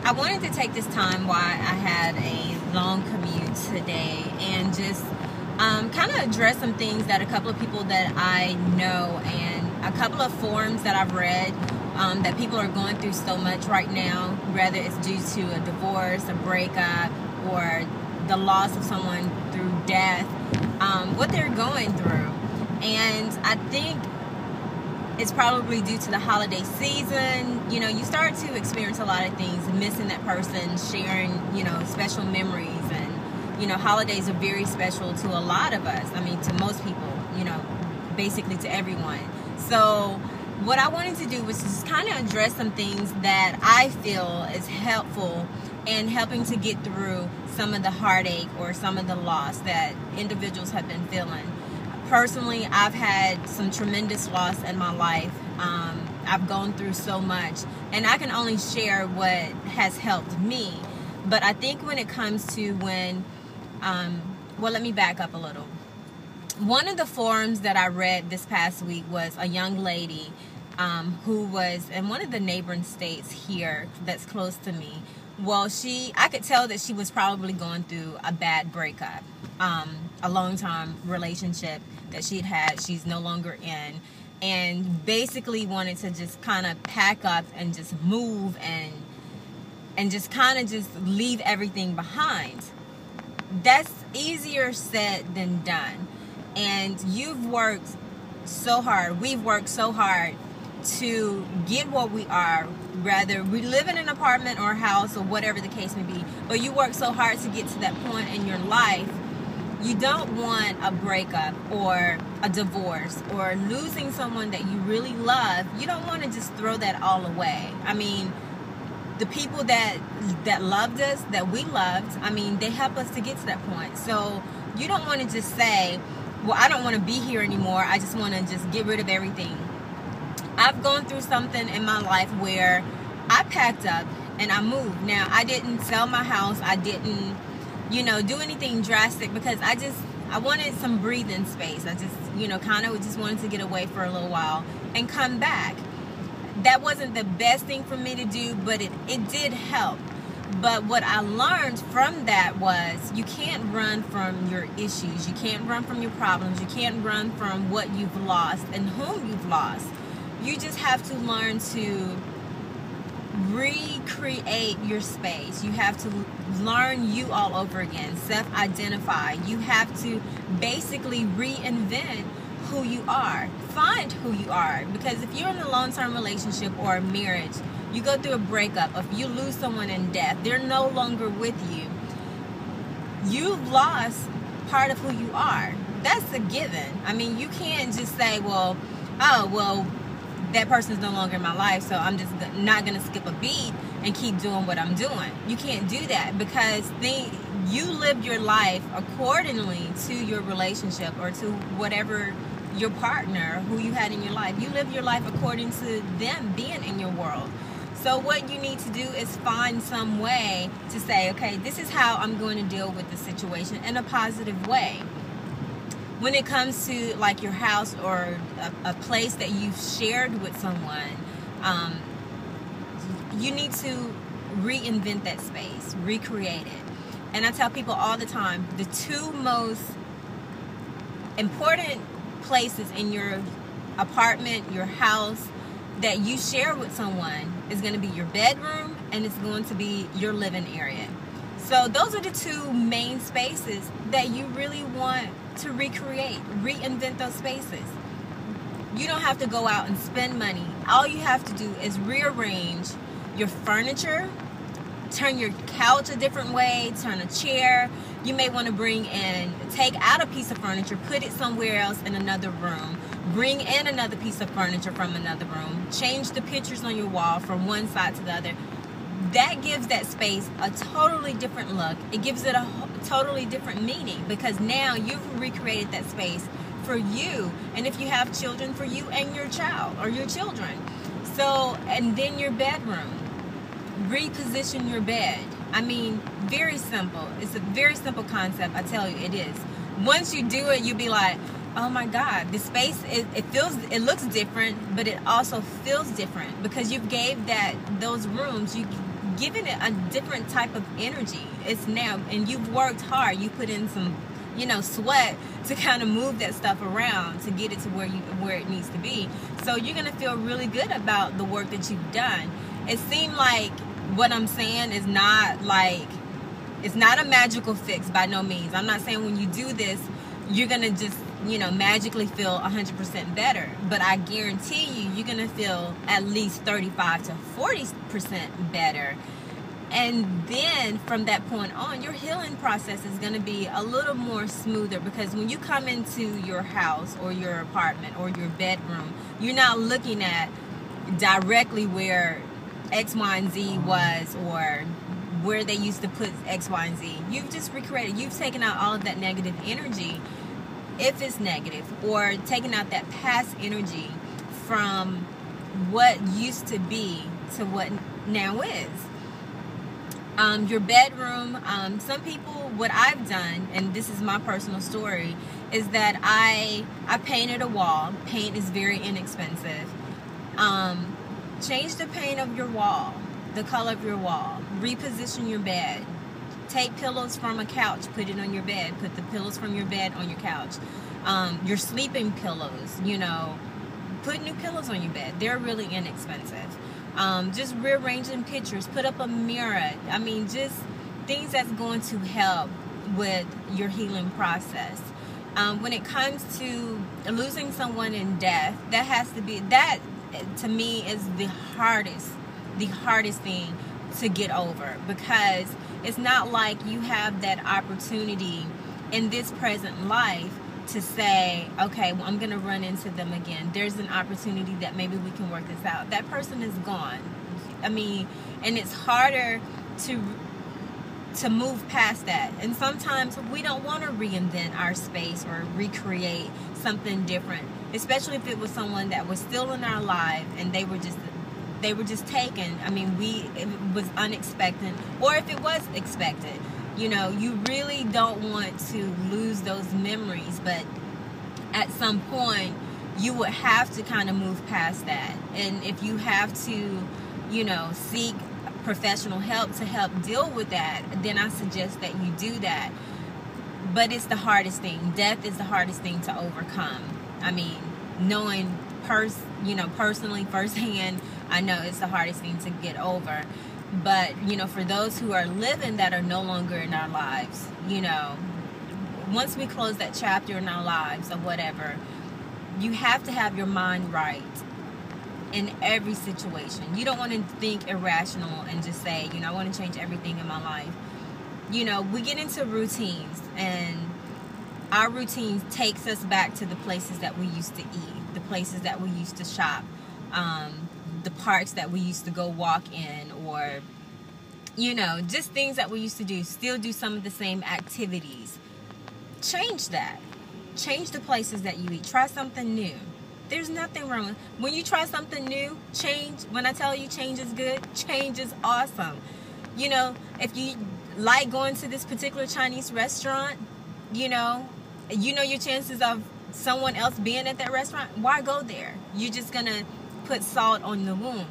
I wanted to take this time while I had a long commute today and just kind of address some things that a couple of people that I know and a couple of forums that I've read that people are going through so much right now, whether it's due to a divorce, a breakup, or the loss of someone through death, what they're going through. And I think it's probably due to the holiday season. You know, you start to experience a lot of things, missing that person, sharing, special memories. And, holidays are very special to a lot of us. I mean, to most people, basically to everyone. So what I wanted to do was just kind of address some things that I feel is helpful in helping to get through some of the heartache or some of the loss that individuals have been feeling. Personally, I've had some tremendous loss in my life. I've gone through so much, and I can only share what has helped me. But I think when it comes to let me back up a little. One of the forums that I read this past week was a young lady who was in one of the neighboring states here that's close to me. Well, I could tell that she was probably going through a bad breakup, a long-time relationship that she's no longer in, and basically wanted to just kind of pack up and just move and just kind of just leave everything behind. That's easier said than done. And we've worked so hard to get what we are, whether we live in an apartment or a house or whatever the case may be, but you work so hard to get to that point in your life. You don't want a breakup or a divorce or losing someone that you really love. You don't want to just throw that all away. I mean, the people that loved us, that we loved, I mean, they help us to get to that point. So you don't want to just say, well, I don't want to be here anymore. I just want to just get rid of everything. I've gone through something in my life where I packed up and I moved. Now, I didn't sell my house. I didn't, do anything drastic because I wanted some breathing space. I just, kind of just wanted to get away for a little while and come back. That wasn't the best thing for me to do, but it did help. But what I learned from that was you can't run from your issues. You can't run from your problems. You can't run from what you've lost and whom you've lost. You just have to learn to recreate your space. You have to learn you all over again, self-identify. You have to basically reinvent who you are. Find who you are. Because if you're in a long-term relationship or a marriage, you go through a breakup, if you lose someone in death, they're no longer with you. You've lost part of who you are. That's a given. I mean, you can't just say, that person's no longer in my life, so I'm just not going to skip a beat and keep doing what I'm doing. You can't do that because you lived your life accordingly to your relationship or to whatever your partner who you had in your life. You live your life according to them being in your world. So what you need to do is find some way to say, okay, this is how I'm going to deal with the situation in a positive way. When it comes to like your house or a place that you've shared with someone, you need to reinvent that space, recreate it. And I tell people all the time, the two most important places in your apartment, your house, that you share with someone is going to be your bedroom and it's going to be your living area. So those are the two main spaces that you really want to recreate, reinvent those spaces. You don't have to go out and spend money. All you have to do is rearrange your furniture, turn your couch a different way, turn a chair. You may want to take out a piece of furniture, put it somewhere else in another room, bring in another piece of furniture from another room, change the pictures on your wall from one side to the other. That gives that space a totally different look. It gives it a totally different meaning because now you've recreated that space for you. And if you have children, for you and your child or your children. So, and then your bedroom. Reposition your bed. I mean, very simple. It's a very simple concept. I tell you, it is. Once you do it, you'll be like, oh my God, the space, it looks different, but it also feels different because you gave those rooms, you giving it a different type of energy. It's now, and you've worked hard. You put in some, sweat to kind of move that stuff around to get it to where it needs to be. So you're going to feel really good about the work that you've done. It seemed like what I'm saying is not like, it's not a magical fix by no means. I'm not saying when you do this, you're going to just, magically feel 100% better. But I guarantee you're going to feel at least 35 to 40% better. And then from that point on, your healing process is going to be a little more smoother, because when you come into your house or your apartment or your bedroom, you're not looking at directly where X, Y, and Z was, or where they used to put X, Y, and Z. You've just recreated. You've taken out all of that negative energy, if it's negative, or taken out that past energy from what used to be to what now is. Your bedroom, some people, what I've done, and this is my personal story, is that I painted a wall. Paint is very inexpensive. Change the paint of your wall, the color of your wall. Reposition your bed. Take pillows from a couch, put it on your bed. Put the pillows from your bed on your couch. Your sleeping pillows, put new pillows on your bed. They're really inexpensive. Just rearranging pictures, put up a mirror. I mean, just things that's going to help with your healing process. When it comes to losing someone in death, that to me is the hardest thing to get over, because it's not like you have that opportunity in this present life to say, okay, well, I'm going to run into them again. There's an opportunity that maybe we can work this out. That person is gone. I mean, and it's harder to move past that. And sometimes we don't want to reinvent our space or recreate something different, especially if it was someone that was still in our life and they were just taken. I mean, it was unexpected, or if it was expected. You really don't want to lose those memories, but at some point you would have to kind of move past that. And if you have to, seek professional help to help deal with that, then I suggest that you do that. But it's the hardest thing. Death is the hardest thing to overcome. I mean, knowing personally, firsthand, I know it's the hardest thing to get over. But, for those who are living that are no longer in our lives, once we close that chapter in our lives or whatever, you have to have your mind right in every situation. You don't want to think irrational and just say, I want to change everything in my life. We get into routines, and our routines takes us back to the places that we used to eat, the places that we used to shop, the parks that we used to go walk in, or just things that we used to do. Still do some of the same activities. Change that. Change the places that you eat. Try something new. There's nothing wrong when you try something new. Change. When I tell you change is good, change is awesome. If you like going to this particular Chinese restaurant, your chances of someone else being at that restaurant, why go there? You're just gonna put salt on the wound.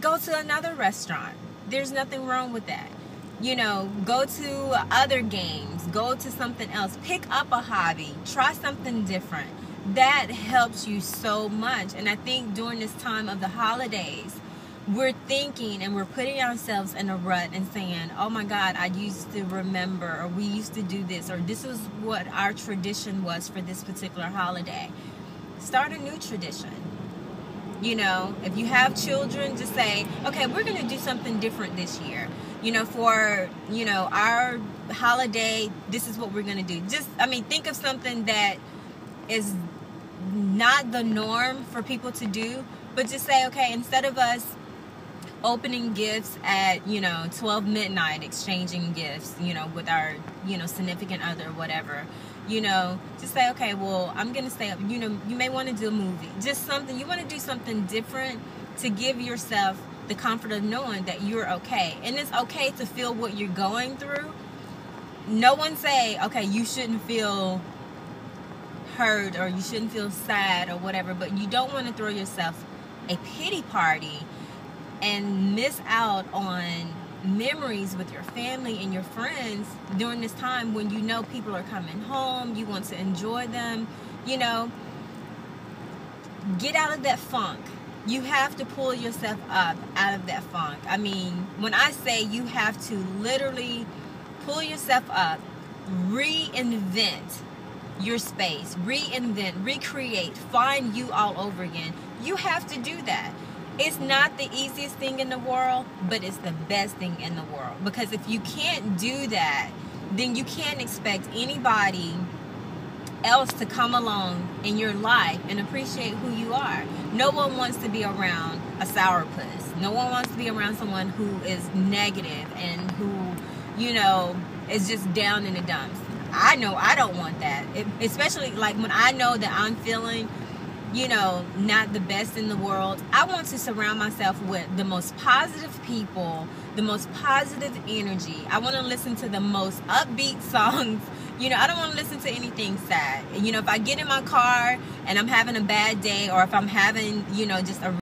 Go to another restaurant. There's nothing wrong with that. Go to other games. Go to something else. Pick up a hobby. Try something different. That helps you so much. And I think during this time of the holidays, we're thinking and we're putting ourselves in a rut and saying, oh my God, I used to remember, or we used to do this, or this was what our tradition was for this particular holiday. Start a new tradition. If you have children, just say, okay, we're going to do something different this year. For, our holiday, this is what we're going to do. Think of something that is not the norm for people to do, but just say, okay, instead of us opening gifts at 12 midnight, exchanging gifts with our significant other, whatever, just say, okay, well, I'm gonna stay up. You may want to do a movie, just something. You want to do something different to give yourself the comfort of knowing that you're okay. And it's okay to feel what you're going through. No one say, okay, you shouldn't feel hurt or you shouldn't feel sad or whatever, but you don't want to throw yourself a pity party and miss out on memories with your family and your friends during this time when you know people are coming home, you want to enjoy them, you know. Get out of that funk. You have to pull yourself up out of that funk. I mean, when I say you have to literally pull yourself up, reinvent your space, reinvent, recreate, find you all over again. You have to do that. It's not the easiest thing in the world, but it's the best thing in the world. Because if you can't do that, then you can't expect anybody else to come along in your life and appreciate who you are. No one wants to be around a sourpuss. No one wants to be around someone who is negative and who, you know, is just down in the dumps. I know I don't want that. Especially like when I know that I'm feeling, you know, not the best in the world. I want to surround myself with the most positive people, the most positive energy. I want to listen to the most upbeat songs. You know, I don't want to listen to anything sad. You know, if I get in my car and I'm having a bad day, or if I'm having, you know, just a